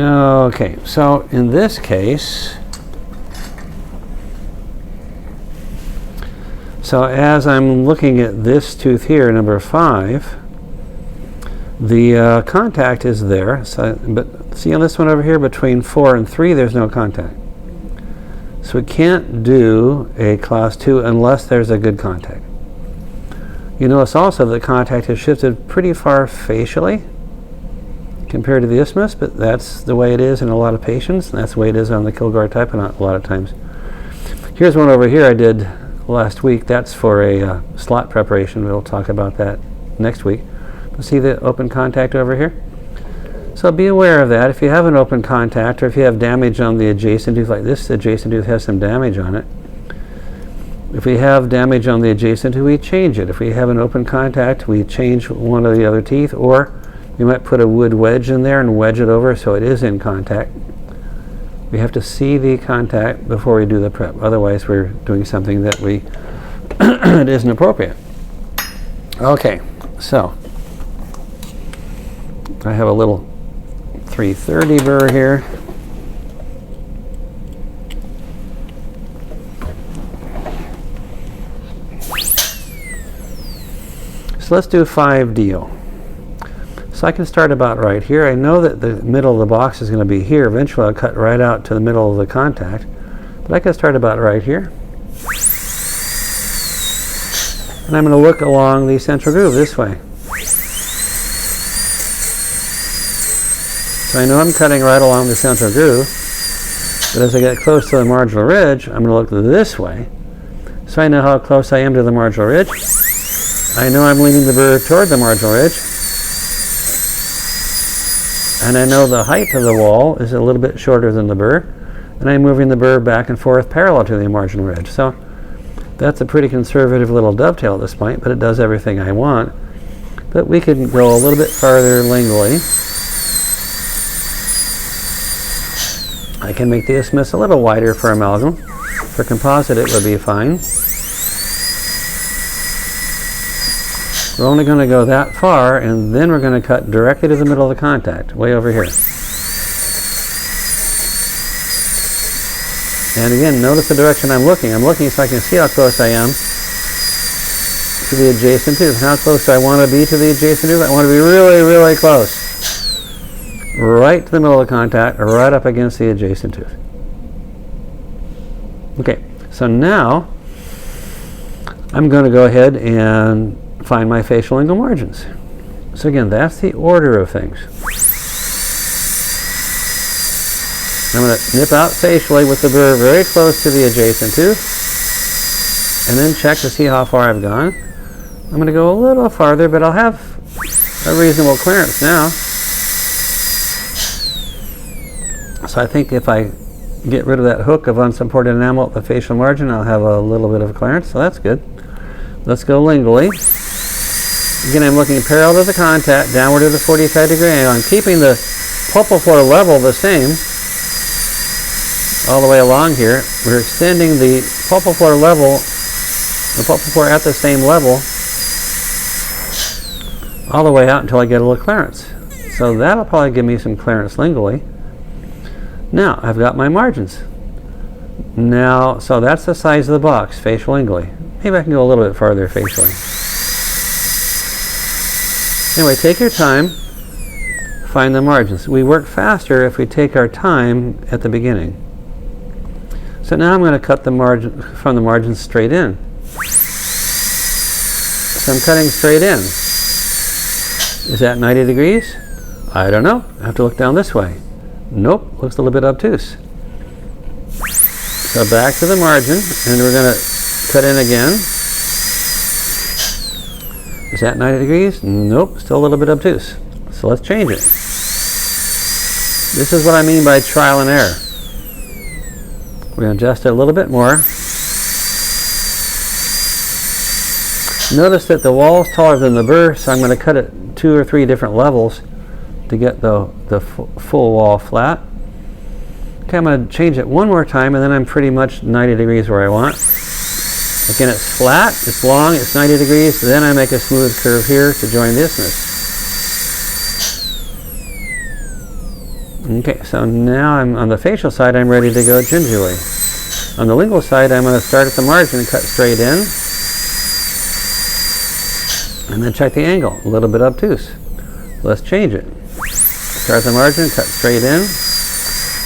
Okay, so in this case, so as I'm looking at this tooth here, number 5, the contact is there. So, but see on this one over here, between 4 and 3, there's no contact. So we can't do a class 2 unless there's a good contact. You notice also that the contact has shifted pretty far facially compared to the isthmus, but that's the way it is in a lot of patients, and that's the way it is on the Kilgore type a lot of times. Here's one over here I did last week. That's for a slot preparation. We'll talk about that next week. See the open contact over here? So be aware of that. If you have an open contact, or if you have damage on the adjacent tooth like this, the adjacent tooth has some damage on it. If we have damage on the adjacent tooth, we change it. If we have an open contact, we change one of the other teeth, or you might put a wood wedge in there and wedge it over so it is in contact. We have to see the contact before we do the prep. Otherwise, we're doing something that it isn't appropriate. Okay, so I have a little 330 burr here. So let's do 5 deal. So I can start about right here. I know that the middle of the box is going to be here. Eventually I'll cut right out to the middle of the contact. But I can start about right here. And I'm going to look along the central groove this way. So I know I'm cutting right along the central groove. But as I get close to the marginal ridge, I'm going to look this way. So I know how close I am to the marginal ridge. I know I'm leaning the burr toward the marginal ridge. And I know the height of the wall is a little bit shorter than the burr, and I'm moving the burr back and forth parallel to the marginal ridge. So that's a pretty conservative little dovetail at this point, but it does everything I want. But we could go a little bit farther lingually. I can make the isthmus a little wider for amalgam. For composite, it would be fine. We're only going to go that far, and then we're going to cut directly to the middle of the contact, way over here. And again, notice the direction I'm looking. I'm looking so I can see how close I am to the adjacent tooth. How close do I want to be to the adjacent tooth? I want to be really, really close. Right to the middle of the contact, right up against the adjacent tooth. Okay, so now I'm going to go ahead and find my facial lingual margins. So again, that's the order of things. I'm going to nip out facially with the burr very close to the adjacent tooth, and then check to see how far I've gone. I'm going to go a little farther, but I'll have a reasonable clearance now. So I think if I get rid of that hook of unsupported enamel at the facial margin, I'll have a little bit of clearance, so that's good. Let's go lingually. Again, I'm looking parallel to the contact, downward to the 45-degree angle. I'm keeping the pulpal floor level the same all the way along here. We're extending the pulpal floor level, the pulpal floor at the same level, all the way out until I get a little clearance. So that'll probably give me some clearance lingually. Now, I've got my margins. Now, so that's the size of the box, facial lingually. Maybe I can go a little bit farther facially. Anyway, take your time, find the margins. We work faster if we take our time at the beginning. So now I'm going to cut the margin from the margins straight in. So I'm cutting straight in. Is that 90 degrees? I don't know. I have to look down this way. Nope, looks a little bit obtuse. So back to the margin, and we're going to cut in again. Is that 90 degrees? Nope, still a little bit obtuse. So let's change it. This is what I mean by trial and error. We're going to adjust it a little bit more. Notice that the wall is taller than the burr, so I'm going to cut it 2 or 3 different levels to get the full wall flat. Okay, I'm going to change it one more time, and then I'm pretty much 90 degrees where I want. Again, it's flat, it's long, it's 90 degrees, then I make a smooth curve here to join the isthmus. Okay, so now I'm on the facial side, I'm ready to go gingivally. On the lingual side, I'm going to start at the margin and cut straight in. And then check the angle, a little bit obtuse. Let's change it. Start at the margin, cut straight in.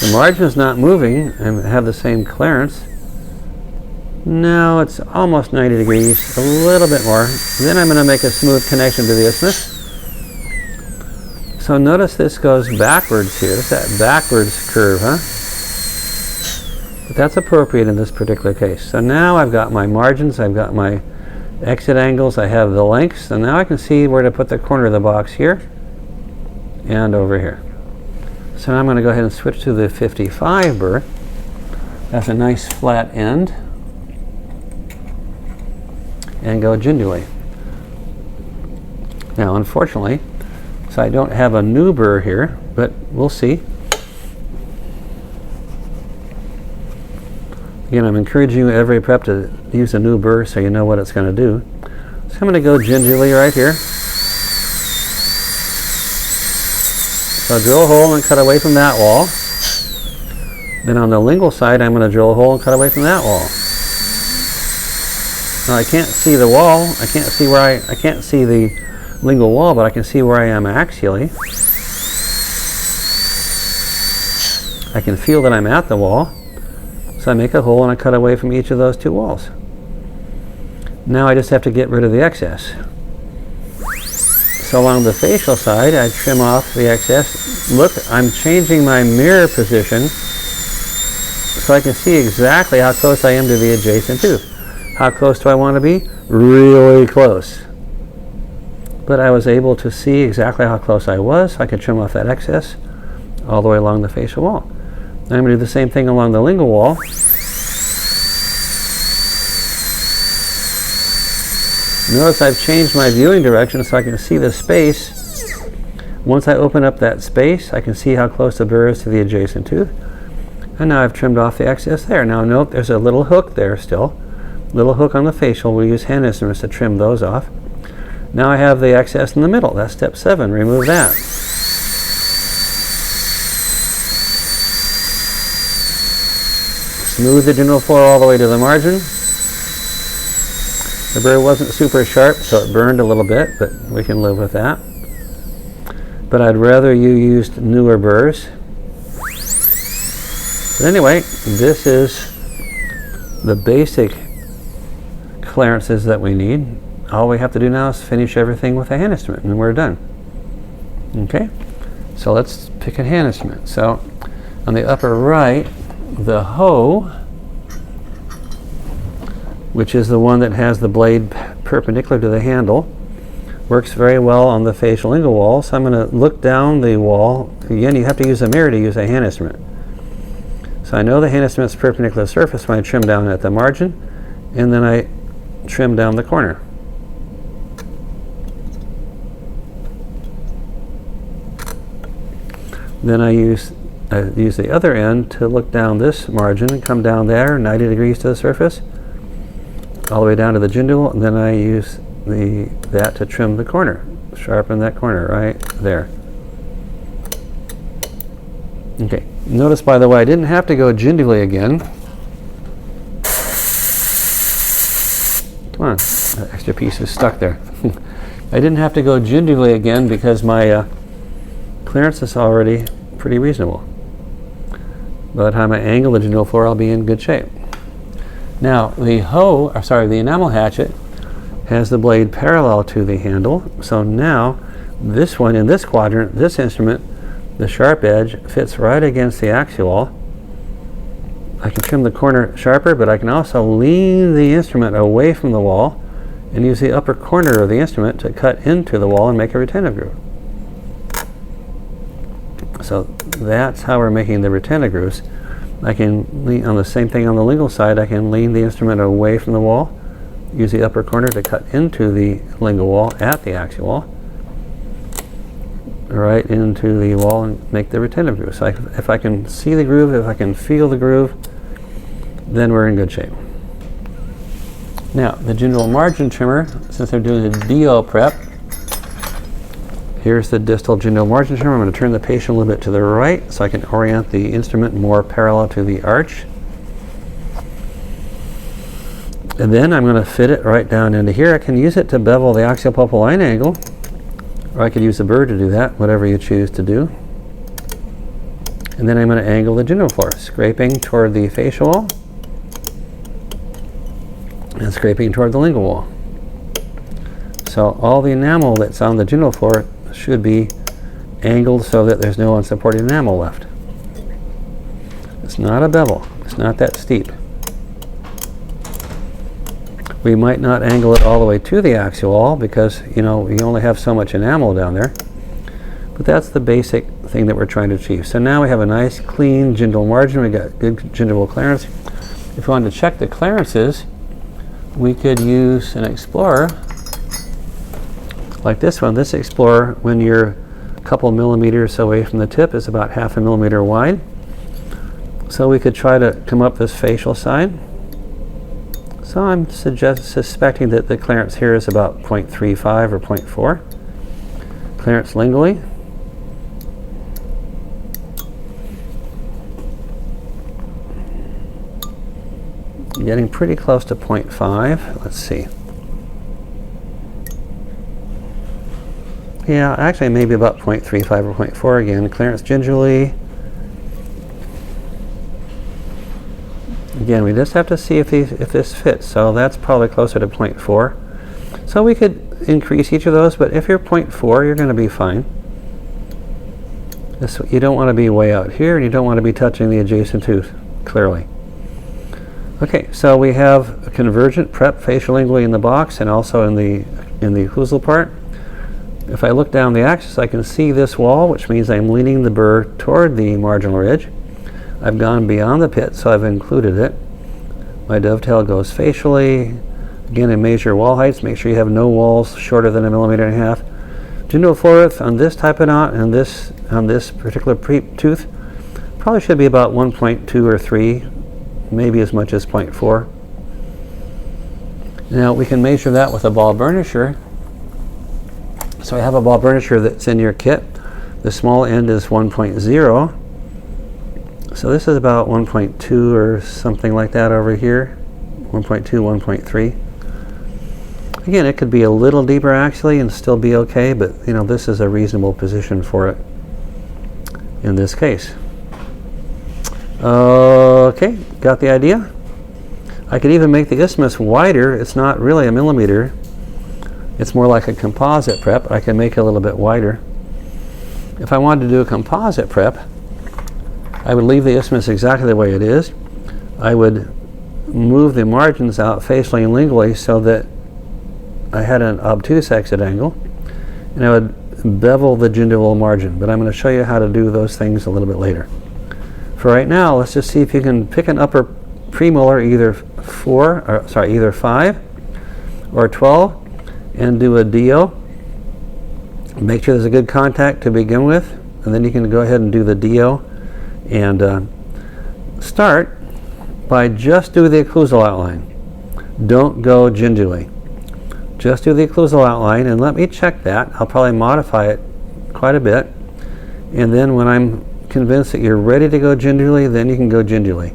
The margin is not moving and have the same clearance. No, it's almost 90 degrees, a little bit more. Then I'm going to make a smooth connection to the isthmus. So notice this goes backwards here. It's that backwards curve, huh? But that's appropriate in this particular case. So now I've got my margins, I've got my exit angles, I have the lengths, and now I can see where to put the corner of the box here and over here. So now I'm going to go ahead and switch to the 55 burr. That's a nice flat end. And go gingivally. Now unfortunately, so I don't have a new burr here, but we'll see. Again, I'm encouraging you every prep to use a new burr so you know what it's going to do. So I'm going to go gingivally right here. So drill a hole and cut away from that wall. Then on the lingual side, I'm going to drill a hole and cut away from that wall. Now I can't see the wall. I can't see where I can't see the lingual wall, but I can see where I am axially. I can feel that I'm at the wall. So I make a hole and I cut away from each of those two walls. Now I just have to get rid of the excess. So along the facial side, I trim off the excess. Look, I'm changing my mirror position so I can see exactly how close I am to the adjacent tooth. How close do I want to be? Really close. But I was able to see exactly how close I was. I could trim off that excess all the way along the facial wall. Now I'm going to do the same thing along the lingual wall. Notice I've changed my viewing direction so I can see the space. Once I open up that space, I can see how close the burr is to the adjacent tooth. And now I've trimmed off the excess there. Now note there's a little hook there still. Little hook on the facial. We use hand instruments to trim those off. Now I have the excess in the middle. That's step 7. Remove that. Smooth the gingival floor all the way to the margin. The burr wasn't super sharp, so it burned a little bit, but we can live with that. But I'd rather you used newer burrs. But anyway, this is the basic clearances that we need. All we have to do now is finish everything with a hand instrument, and we're done. Okay? So let's pick a hand instrument. So on the upper right, the hoe, which is the one that has the blade perpendicular to the handle, works very well on the facial lingual wall. So I'm going to look down the wall. Again, you have to use a mirror to use a hand instrument. So I know the hand instrument's perpendicular surface when I trim down at the margin, and then I trim down the corner. Then I use the other end to look down this margin and come down there 90 degrees to the surface, all the way down to the gingival, and then I use that to trim the corner, sharpen that corner right there. Okay, notice by the way I didn't have to go gingivally again. Come on, that extra piece is stuck there. I didn't have to go gingivally again because my clearance is already pretty reasonable. By the time I angle the gingival floor, I'll be in good shape. Now the enamel hatchet has the blade parallel to the handle. So now this one in this quadrant, this instrument, the sharp edge fits right against the axial wall. I can trim the corner sharper, but I can also lean the instrument away from the wall and use the upper corner of the instrument to cut into the wall and make a retentive groove. So that's how we're making the retentive grooves. I can lean on the same thing on the lingual side. I can lean the instrument away from the wall, use the upper corner to cut into the lingual wall at the axial wall, right into the wall, and make the retentive groove. So if I can see the groove, if I can feel the groove, then we're in good shape. Now the gingival margin trimmer, since they're doing a DO prep, Here's the distal gingival margin term. I'm going to turn the patient a little bit to the right so I can orient the instrument more parallel to the arch. And then I'm going to fit it right down into here. I can use it to bevel the axial-pulpal line angle, or I could use a burr to do that, whatever you choose to do. And then I'm going to angle the gingival floor, scraping toward the facial wall and scraping toward the lingual wall. So all the enamel that's on the gingival floor should be angled so that there's no unsupported enamel left. It's not a bevel. It's not that steep. We might not angle it all the way to the axial wall because, you know, we only have so much enamel down there. But that's the basic thing that we're trying to achieve. So now we have a nice clean gingival margin. We've got good gingival clearance. If we wanted to check the clearances, we could use an explorer like this one. This explorer, when you're a couple millimeters away from the tip, is about 0.5 millimeter wide. So we could try to come up this facial side. So I'm suspecting that the clearance here is about 0.35 or 0.4. Clearance lingually. Getting pretty close to 0.5. Let's see. Yeah, actually maybe about 0.35 or 0.4 again. Clearance gingially. Again, we just have to see if this fits. So that's probably closer to 0.4. So we could increase each of those, but if you're 0.4, you're going to be fine. You don't want to be way out here, and you don't want to be touching the adjacent tooth, clearly. Okay, so we have a convergent prep facial lingually in the box and also in the occlusal part. If I look down the axis, I can see this wall, which means I'm leaning the burr toward the marginal ridge. I've gone beyond the pit, so I've included it. My dovetail goes facially. Again, I measure wall heights. Make sure you have no walls shorter than 1.5 millimeters. Gingival floor width on this type of knot and on this particular tooth probably should be about 1.2 or 3, maybe as much as 0.4. Now we can measure that with a ball burnisher. So I have a ball burnisher that's in your kit. The small end is 1.0. So this is about 1.2 or something like that over here. 1.2, 1.3. Again, it could be a little deeper actually and still be okay, but you know, this is a reasonable position for it in this case. Okay, got the idea? I could even make the isthmus wider. It's not really 1 millimeter. It's more like a composite prep. I can make it a little bit wider. If I wanted to do a composite prep, I would leave the isthmus exactly the way it is. I would move the margins out facially and lingually so that I had an obtuse exit angle, and I would bevel the gingival margin. But I'm going to show you how to do those things a little bit later. For right now, let's just see if you can pick an upper premolar, either 5 or 12, and do a DO. Make sure there's a good contact to begin with, and then you can go ahead and do the DO. And start by just do the occlusal outline. Don't go gingially. Just do the occlusal outline, and let me check that. I'll probably modify it quite a bit. And then when I'm convinced that you're ready to go gingially, then you can go gingially.